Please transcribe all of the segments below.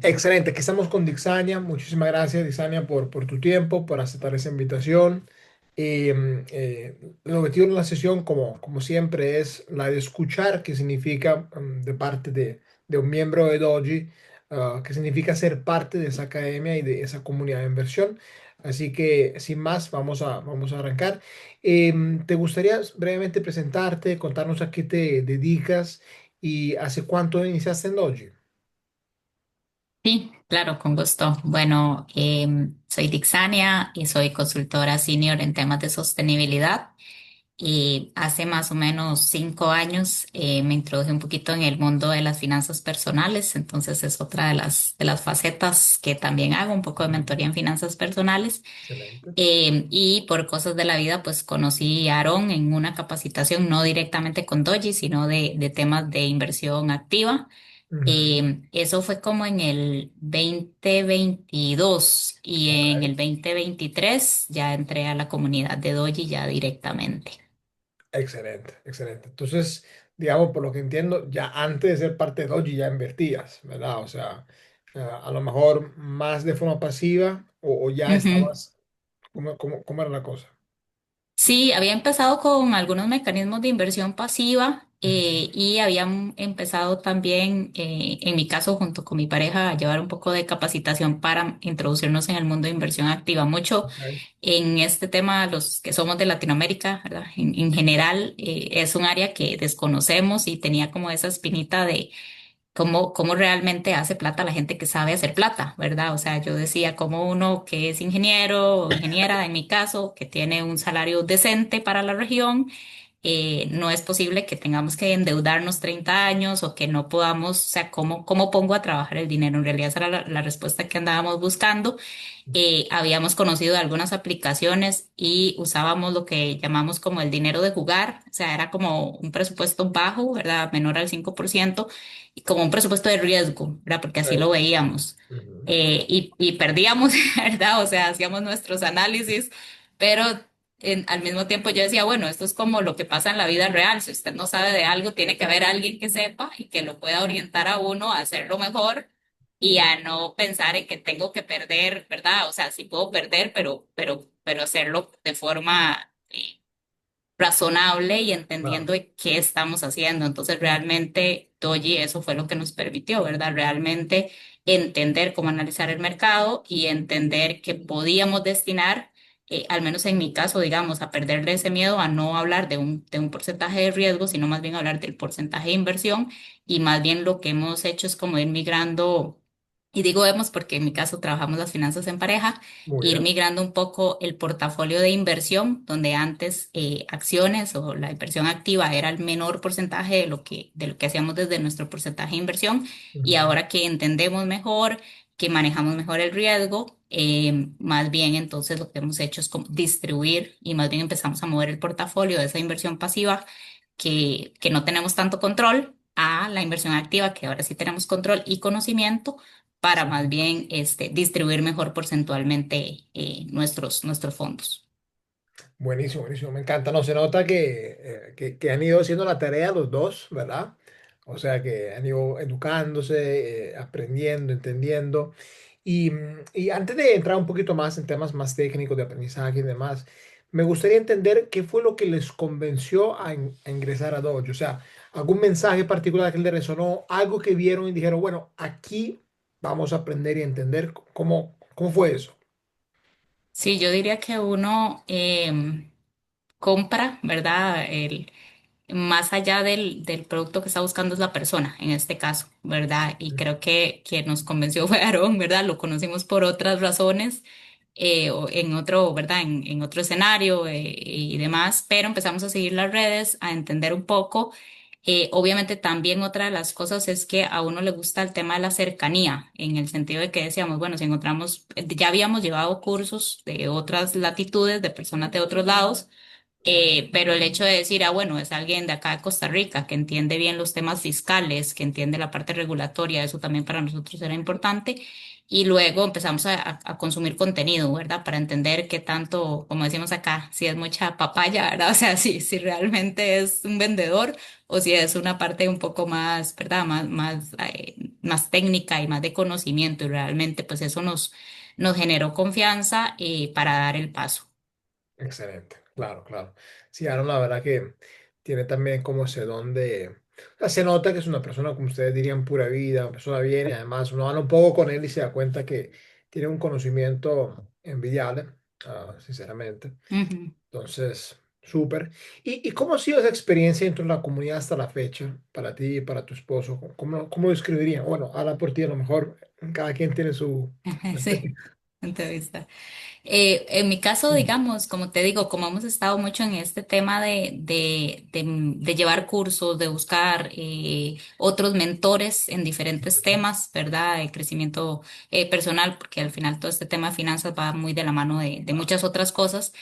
Excelente, aquí estamos con Dixania. Muchísimas gracias, Dixania, por tu tiempo, por aceptar esa invitación. El objetivo de la sesión, como siempre, es la de escuchar, que significa de parte de un miembro de Doji, que significa ser parte de esa academia y de esa comunidad de inversión. Así que, sin más, vamos a arrancar. ¿Te gustaría brevemente presentarte, contarnos a qué te dedicas y hace cuánto iniciaste en Doji? Sí, claro, con gusto. Bueno, soy Dixania y soy consultora senior en temas de sostenibilidad. Y hace más o menos 5 años me introduje un poquito en el mundo de las finanzas personales. Entonces es otra de las facetas que también hago, un poco de mentoría en finanzas personales. Excelente. Y por cosas de la vida, pues conocí a Aaron en una capacitación, no directamente con Doji, sino de temas de inversión activa. Ujú. Eso fue como en el 2022 y Ok. en el 2023 ya entré a la comunidad de Doji ya directamente. Excelente, excelente. Entonces, digamos, por lo que entiendo, ya antes de ser parte de Doji ya invertías, ¿verdad? O sea, a lo mejor más de forma pasiva o ya Ujú. estabas, ¿cómo era la cosa? Sí, había empezado con algunos mecanismos de inversión pasiva Ujú. y habían empezado también, en mi caso, junto con mi pareja, a llevar un poco de capacitación para introducirnos en el mundo de inversión activa. Mucho Ok. en este tema, los que somos de Latinoamérica, ¿verdad? En general, es un área que desconocemos y tenía como esa espinita de cómo realmente hace plata la gente que sabe hacer plata, ¿verdad? O sea, yo decía, como uno que es ingeniero o ingeniera, en mi caso, que tiene un salario decente para la región, no es posible que tengamos que endeudarnos 30 años o que no podamos, o sea, ¿cómo pongo a trabajar el dinero? En realidad esa era la respuesta que andábamos buscando. Habíamos conocido algunas aplicaciones y usábamos lo que llamamos como el dinero de jugar, o sea, era como un presupuesto bajo, ¿verdad? Menor al 5% y como un presupuesto de riesgo, ¿verdad? Porque así lo Ok. veíamos. Ujú. Y perdíamos, ¿verdad? O sea, hacíamos nuestros análisis, pero al mismo tiempo yo decía, bueno, esto es como lo que pasa en la vida real. Si usted no sabe de algo, tiene que haber alguien que sepa y que lo pueda orientar a uno a hacerlo mejor y a no pensar en que tengo que perder, ¿verdad? O sea, sí puedo perder, pero hacerlo de forma razonable y Claro. entendiendo qué estamos haciendo. Entonces, realmente, Doji, eso fue lo que nos permitió, ¿verdad? Realmente entender cómo analizar el mercado y entender que podíamos destinar, al menos en mi caso, digamos, a perderle ese miedo a no hablar de un porcentaje de riesgo, sino más bien hablar del porcentaje de inversión y más bien lo que hemos hecho es como ir migrando. Y digo hemos porque en mi caso trabajamos las finanzas en pareja, Muy ir bien. migrando un poco el portafolio de inversión, donde antes acciones o la inversión activa era el menor porcentaje de lo que hacíamos desde nuestro porcentaje de inversión, y Ujú. ahora que entendemos mejor, que manejamos mejor el riesgo, más bien entonces lo que hemos hecho es como distribuir y más bien empezamos a mover el portafolio de esa inversión pasiva que no tenemos tanto control a la inversión activa, que ahora sí tenemos control y conocimiento para más Excelente. bien distribuir mejor porcentualmente nuestros fondos. Buenísimo, buenísimo, me encanta. No, se nota que han ido haciendo la tarea los dos, ¿verdad? O sea, que han ido educándose, aprendiendo, entendiendo. Y antes de entrar un poquito más en temas más técnicos de aprendizaje y demás, me gustaría entender qué fue lo que les convenció a ingresar a Dojo. O sea, algún mensaje particular que les resonó, algo que vieron y dijeron, bueno, aquí vamos a aprender y entender cómo fue eso. Sí, yo diría que uno compra, ¿verdad? Más allá del producto que está buscando es la persona, en este caso, ¿verdad? Y creo que quien nos convenció fue Aarón, ¿verdad? Lo conocimos por otras razones, o en otro, ¿verdad? En otro escenario y demás, pero empezamos a seguir las redes, a entender un poco. Obviamente también otra de las cosas es que a uno le gusta el tema de la cercanía, en el sentido de que decíamos, bueno, si encontramos, ya habíamos llevado cursos de otras latitudes, de personas de otros lados, pero el hecho de decir, bueno, es alguien de acá de Costa Rica que entiende bien los temas fiscales, que entiende la parte regulatoria, eso también para nosotros era importante. Y luego empezamos a consumir contenido, ¿verdad? Para entender qué tanto, como decimos acá, si es mucha papaya, ¿verdad? O sea, si realmente es un vendedor o si es una parte un poco más, ¿verdad? Más más técnica y más de conocimiento y realmente pues eso nos generó confianza para dar el paso. Excelente, claro, claro. Sí, Aaron, la verdad que tiene también como ese don de... O sea, se nota que es una persona, como ustedes dirían, pura vida, una persona bien, y además uno habla un poco con él y se da cuenta que tiene un conocimiento envidiable, sinceramente. Ujú. Entonces, súper. Y cómo ha sido esa experiencia dentro de la comunidad hasta la fecha, para ti y para tu esposo? ¿Cómo lo describirían? Bueno, habla por ti, a lo mejor cada quien tiene su Sí, perspectiva. entrevista. En mi caso, Mm, digamos, como te digo, como hemos estado mucho en este tema de llevar cursos, de buscar otros mentores en diferentes temas, ¿verdad? De crecimiento personal, porque al final todo este tema de finanzas va muy de la mano de muchas otras cosas.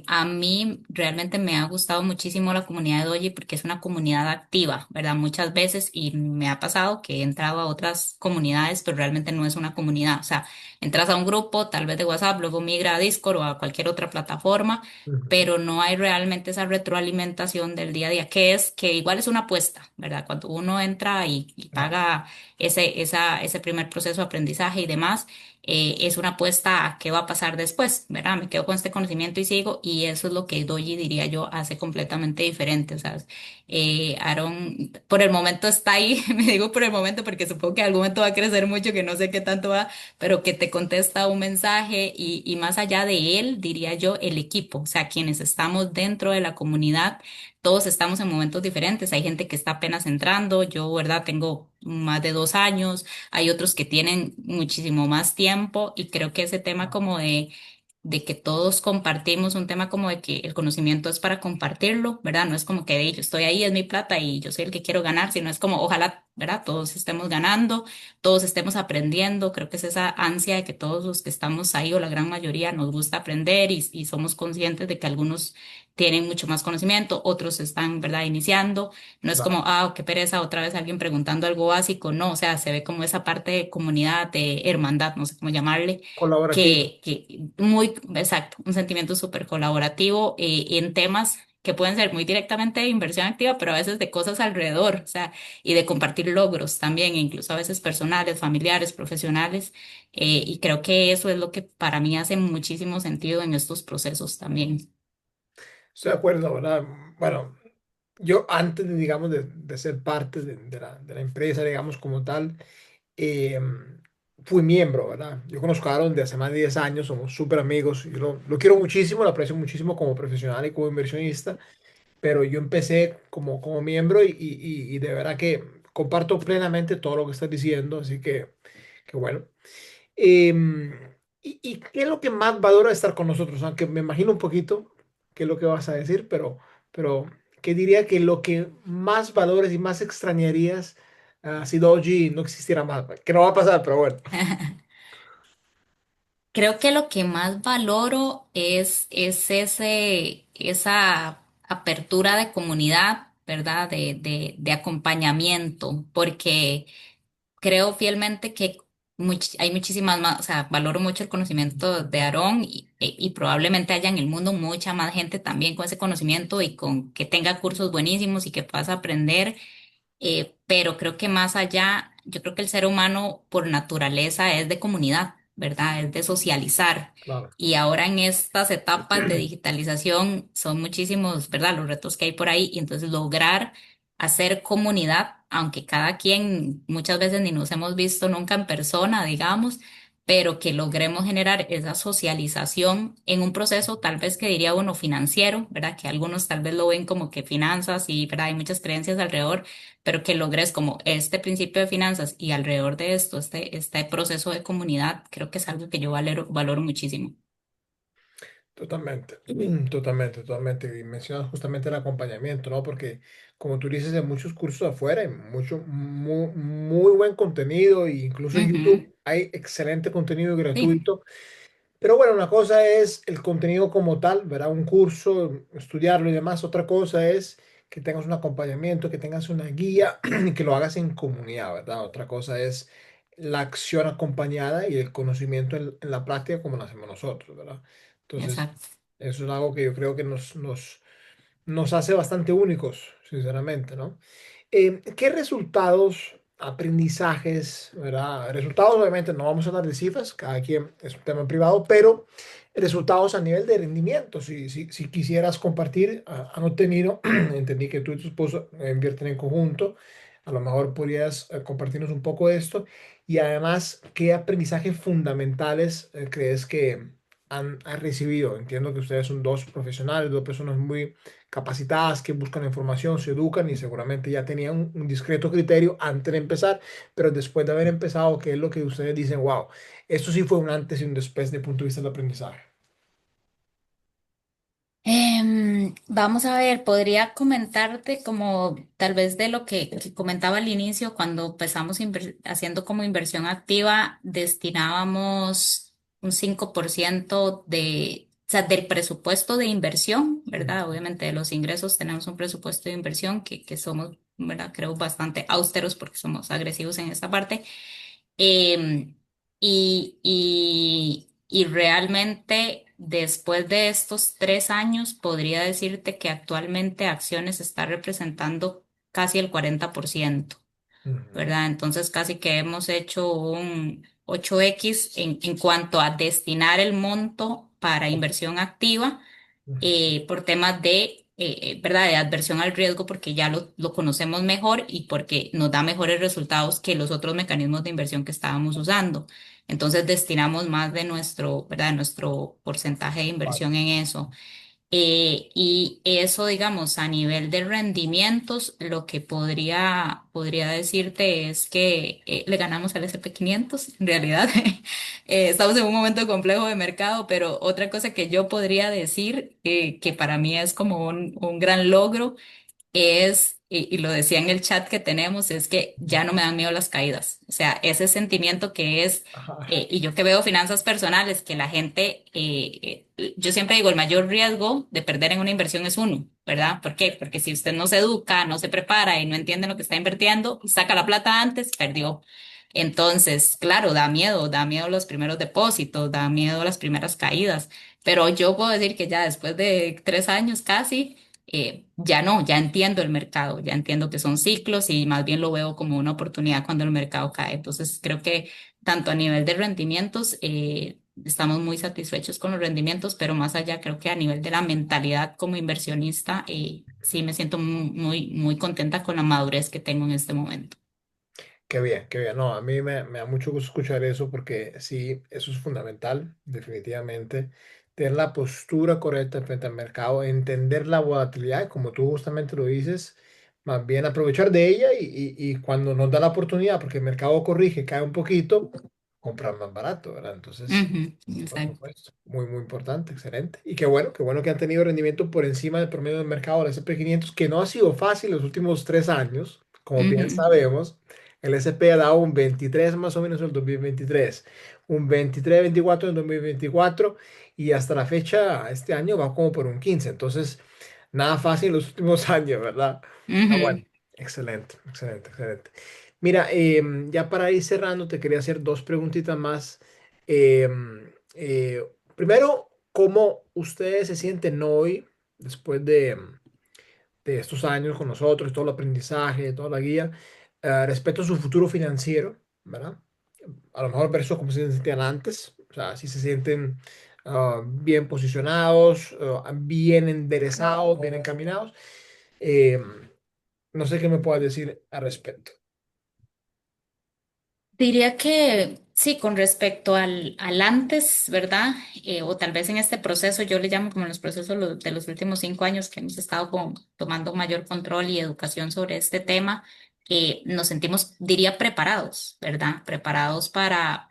A mí realmente me ha gustado muchísimo la comunidad de Doji porque es una comunidad activa, ¿verdad? Muchas veces y me ha pasado que he entrado a otras comunidades, pero realmente no es una comunidad. O sea, entras a un grupo, tal vez de WhatsApp, luego migra a Discord o a cualquier otra plataforma, ujú, pero no hay realmente esa retroalimentación del día a día, que es que igual es una apuesta, ¿verdad? Cuando uno entra y claro, paga ese primer proceso de aprendizaje y demás es una apuesta a qué va a pasar después, ¿verdad? Me quedo con este conocimiento y sigo, y eso es lo que Doji, diría yo, hace completamente diferente. O sea, Aaron, por el momento está ahí, me digo por el momento porque supongo que en algún momento va a crecer mucho, que no sé qué tanto va, pero que te contesta un mensaje y más allá de él, diría yo, el equipo, o sea, quienes estamos dentro de la comunidad. Todos estamos en momentos diferentes. Hay gente que está apenas entrando. Yo, ¿verdad? Tengo más de 2 años. Hay otros que tienen muchísimo más tiempo y creo que ese tema como de que todos compartimos un tema como de que el conocimiento es para compartirlo, ¿verdad? No es como que yo estoy ahí, es mi plata y yo soy el que quiero ganar, sino es como ojalá, ¿verdad? Todos estemos ganando, todos estemos aprendiendo. Creo que es esa ansia de que todos los que estamos ahí o la gran mayoría nos gusta aprender y somos conscientes de que algunos tienen mucho más conocimiento, otros están, ¿verdad? Iniciando. No es como, claro. qué pereza, otra vez alguien preguntando algo básico. No, o sea, se ve como esa parte de comunidad, de hermandad, no sé cómo llamarle, Colaborativo. que muy, exacto, un sentimiento súper colaborativo en temas que pueden ser muy directamente de inversión activa, pero a veces de cosas alrededor, o sea, y de compartir logros también, e incluso a veces personales, familiares, profesionales, y creo que eso es lo que para mí hace muchísimo sentido en estos procesos también. Estoy de acuerdo, ¿verdad? Bueno, yo antes, digamos, de ser parte de la empresa, digamos, como tal, eh, fui miembro, ¿verdad? Yo conozco a Aaron de hace más de 10 años, somos súper amigos, yo lo quiero muchísimo, lo aprecio muchísimo como profesional y como inversionista, pero yo empecé como miembro y de verdad que comparto plenamente todo lo que estás diciendo, así que bueno. Em, y qué es lo que más valora de estar con nosotros? Aunque me imagino un poquito qué es lo que vas a decir, pero ¿qué diría que lo que más valores y más extrañarías si Doji no existiera más? Que no va a pasar, pero bueno. Creo que lo que más valoro es esa apertura de comunidad, ¿verdad? De acompañamiento, porque creo fielmente que hay muchísimas más, o sea, valoro mucho el conocimiento de Aarón y probablemente haya en el mundo mucha más gente también con ese conocimiento y con que tenga cursos buenísimos y que puedas aprender, pero creo que más allá, yo creo que el ser humano por naturaleza es de comunidad, ¿verdad? Es de socializar. Claro, Y ahora en estas etapas de digitalización son muchísimos, ¿verdad? Los retos que hay por ahí. Y entonces lograr hacer comunidad, aunque cada quien muchas veces ni nos hemos visto nunca en persona, digamos, pero que logremos generar esa socialización en un proceso tal vez que diría uno financiero, ¿verdad? Que algunos tal vez lo ven como que finanzas y, ¿verdad? Hay muchas creencias alrededor, pero que logres como este principio de finanzas y alrededor de esto, este proceso de comunidad, creo que es algo que yo valoro muchísimo. totalmente, totalmente, totalmente. Y mencionas justamente el acompañamiento, ¿no? Porque como tú dices, hay muchos cursos afuera, hay mucho, muy, muy buen contenido, e incluso en Ujú. YouTube hay excelente contenido Sí, gratuito. Pero bueno, una cosa es el contenido como tal, ¿verdad? Un curso, estudiarlo y demás. Otra cosa es que tengas un acompañamiento, que tengas una guía y que lo hagas en comunidad, ¿verdad? Otra cosa es la acción acompañada y el conocimiento en la práctica como lo hacemos nosotros, ¿verdad? Entonces, exacto. eso es algo que yo creo que nos hace bastante únicos, sinceramente, ¿no? ¿Qué resultados? aprendizajes, ¿verdad? Resultados, obviamente, no vamos a hablar de cifras, cada quien es un tema privado, pero resultados a nivel de rendimiento. Si quisieras compartir, han obtenido, entendí que tú y tu esposo invierten en conjunto, a lo mejor podrías compartirnos un poco de esto y además, ¿qué aprendizajes fundamentales crees que han recibido? Entiendo que ustedes son dos profesionales, dos personas muy capacitadas que buscan información, se educan y seguramente ya tenían un discreto criterio antes de empezar, pero después de haber empezado, ¿qué es lo que ustedes dicen? Wow, esto sí fue un antes y un después desde el punto de vista del aprendizaje. Vamos a ver, podría comentarte como tal vez de lo que comentaba al inicio, cuando empezamos haciendo como inversión activa, destinábamos un 5% o sea, del presupuesto de inversión, ¿verdad? Ujú, Obviamente de los ingresos tenemos un presupuesto de inversión que somos, ¿verdad? Creo bastante austeros porque somos agresivos en esta parte. Em, y realmente después de estos 3 años, podría decirte que actualmente acciones está representando casi el 40%, ujú, ¿verdad? Entonces casi que hemos hecho un 8x en cuanto a destinar el monto para inversión activa ujú. por temas ¿verdad? De adversión al riesgo, porque ya lo conocemos mejor y porque nos da mejores resultados que los otros mecanismos de inversión que estábamos usando. Entonces destinamos más de nuestro, ¿verdad? Nuestro porcentaje de Vale. inversión en eso. Y eso, digamos, a nivel de rendimientos, lo que podría decirte es que le ganamos al S&P 500 en realidad. Estamos en un momento complejo de mercado, pero otra cosa que yo podría decir, que para mí es como un gran logro, y lo decía en el chat que tenemos, es que ya no me dan miedo las caídas. O sea, ese sentimiento que es, Ajá. y yo que veo finanzas personales, que la gente, yo siempre digo, el mayor riesgo de perder en una inversión es uno, ¿verdad? ¿Por qué? Porque si usted no se educa, no se prepara y no entiende lo que está invirtiendo, saca la plata antes, perdió. Entonces, claro, da miedo los primeros depósitos, da miedo las primeras caídas, pero yo puedo decir que ya después de 3 años casi, ya no, ya entiendo el mercado, ya entiendo que son ciclos y más bien lo veo como una oportunidad cuando el mercado cae. Entonces, creo que tanto a nivel de rendimientos, estamos muy satisfechos con los rendimientos, pero más allá, creo que a nivel de la mentalidad como inversionista, sí me siento muy, muy contenta con la madurez que tengo en este momento. Qué bien, qué bien. No, a mí me da mucho gusto escuchar eso porque sí, eso es fundamental, definitivamente. Tener la postura correcta frente al mercado, entender la volatilidad, como tú justamente lo dices, más bien aprovechar de ella y cuando nos da la oportunidad, porque el mercado corrige, cae un poquito, comprar más barato, ¿verdad? Entonces, Ujú, por exacto. supuesto, muy, muy importante, excelente. Y qué bueno que han tenido rendimiento por encima del promedio del mercado del S&P 500, que no ha sido fácil los últimos 3 años, como bien Ujú, sabemos. El SP ha dado un 23 más o menos en el 2023, un 23-24 en el 2024 y hasta la fecha, este año va como por un 15. Entonces, nada fácil en los últimos años, ¿verdad? Ah, bueno, ujú. excelente, excelente, excelente. Mira, ya para ir cerrando, te quería hacer dos preguntitas más. Primero, ¿cómo ustedes se sienten hoy después de estos años con nosotros, todo el aprendizaje, toda la guía, respecto a su futuro financiero, ¿verdad? A lo mejor versus como se sentían antes, o sea, si se sienten bien posicionados, bien enderezados, bien encaminados. Eh, no sé qué me puedas decir al respecto. Diría que sí, con respecto al antes, ¿verdad? O tal vez en este proceso, yo le llamo como los procesos de los últimos 5 años que hemos estado como tomando mayor control y educación sobre este tema, nos sentimos, diría, preparados, ¿verdad? Preparados para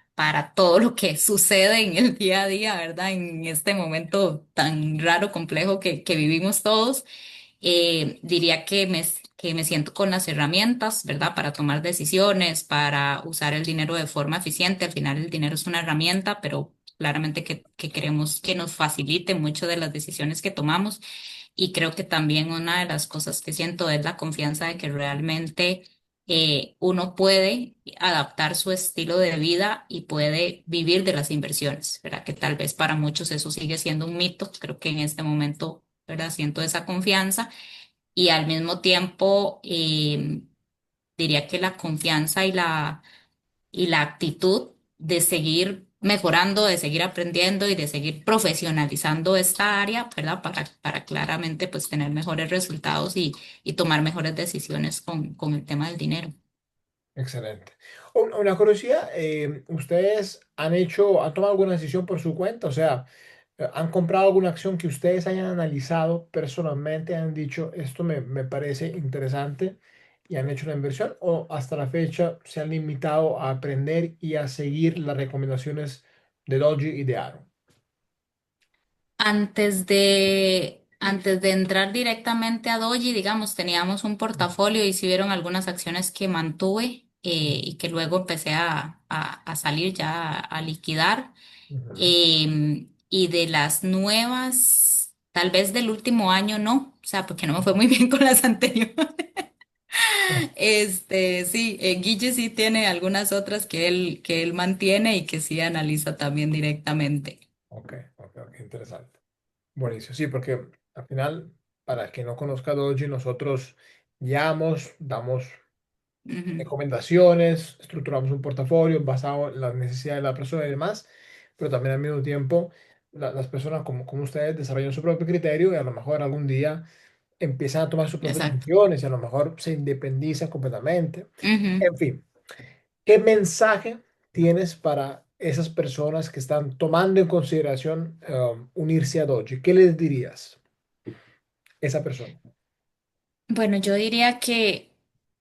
todo lo que sucede en el día a día, ¿verdad? En este momento tan raro, complejo que vivimos todos. Diría que me siento con las herramientas, ¿verdad? Para tomar decisiones, para usar el dinero de forma eficiente. Al final el dinero es una herramienta, pero claramente que queremos que nos facilite mucho de las decisiones que tomamos. Y creo que también una de las cosas que siento es la confianza de que realmente uno puede adaptar su estilo de vida y puede vivir de las inversiones, ¿verdad? Que tal vez para muchos eso sigue siendo un mito. Creo que en este momento, ¿verdad? Siento esa confianza y al mismo tiempo, diría que la confianza y la actitud de seguir mejorando, de seguir aprendiendo y de seguir profesionalizando esta área, ¿verdad? Para claramente pues tener mejores resultados y tomar mejores decisiones con el tema del dinero. Excelente. Una curiosidad, ¿ustedes han tomado alguna decisión por su cuenta? O sea, ¿han comprado alguna acción que ustedes hayan analizado personalmente, han dicho, esto me parece interesante y han hecho una inversión? ¿O hasta la fecha se han limitado a aprender y a seguir las recomendaciones de Doji y de Aaron? Antes de entrar directamente a Doji, digamos, teníamos un portafolio y si vieron algunas acciones que mantuve y que luego empecé a salir ya a liquidar. Ujú. Y de las nuevas, tal vez del último año no, o sea, porque no me fue muy bien con las anteriores. Sí, Guille sí tiene algunas otras que él mantiene y que sí analiza también directamente. Ok, ok, ok, interesante. Buenísimo, sí, porque al final, para el que no conozca Doji, nosotros guiamos, damos Ujú. recomendaciones, estructuramos un portafolio basado en las necesidades de la persona y demás, pero también al mismo tiempo las personas como ustedes desarrollan su propio criterio y a lo mejor algún día empiezan a tomar sus propias Exacto. decisiones y a lo mejor se independizan completamente. Ujú. En fin, ¿qué mensaje tienes para esas personas que están tomando en consideración unirse a Doji? ¿Qué les dirías a esa persona? Bueno, yo diría que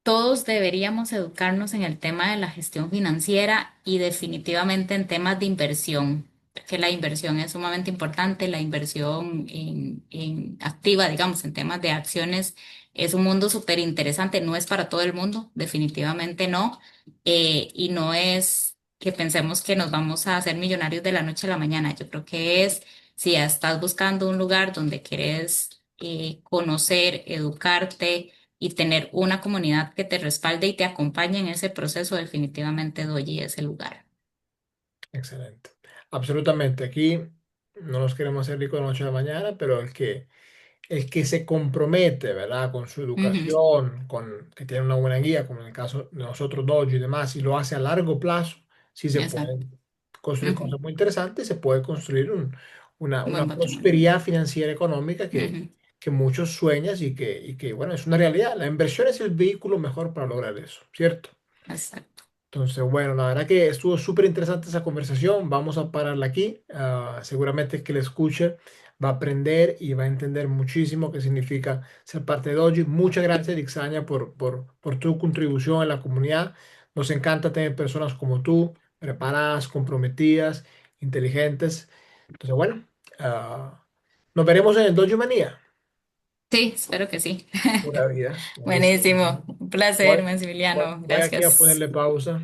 todos deberíamos educarnos en el tema de la gestión financiera y definitivamente en temas de inversión, que la inversión es sumamente importante, la inversión en activa, digamos, en temas de acciones es un mundo súper interesante, no es para todo el mundo, definitivamente no, y no es que pensemos que nos vamos a hacer millonarios de la noche a la mañana, yo creo que es si ya estás buscando un lugar donde querés conocer, educarte y tener una comunidad que te respalde y te acompañe en ese proceso, definitivamente Doji es el lugar. Excelente. Absolutamente. Aquí no nos queremos hacer ricos de noche a la mañana, pero el que se compromete, ¿verdad? Con su Ujú. educación, con que tiene una buena guía, como en el caso de nosotros dos y demás, y lo hace a largo plazo, sí se Exacto. pueden construir Ujú. cosas muy interesantes, se puede construir una Buen patrimonio. prosperidad financiera económica Ujú. que muchos sueñan y que, bueno, es una realidad. La inversión es el vehículo mejor para lograr eso, ¿cierto? Exacto. Entonces, bueno, la verdad que estuvo súper interesante esa conversación. Vamos a pararla aquí. Seguramente que le escuche va a aprender y va a entender muchísimo qué significa ser parte de Doji. Muchas gracias, Dixania, por tu contribución en la comunidad. Nos encanta tener personas como tú, preparadas, comprometidas, inteligentes. Entonces, bueno, ah, nos veremos en el Doji Manía. Sí, espero que sí. Pura vida. Buenísimo. Buenísimo. Un Voy, placer, voy, Maximiliano. voy aquí a Gracias. ponerle pausa.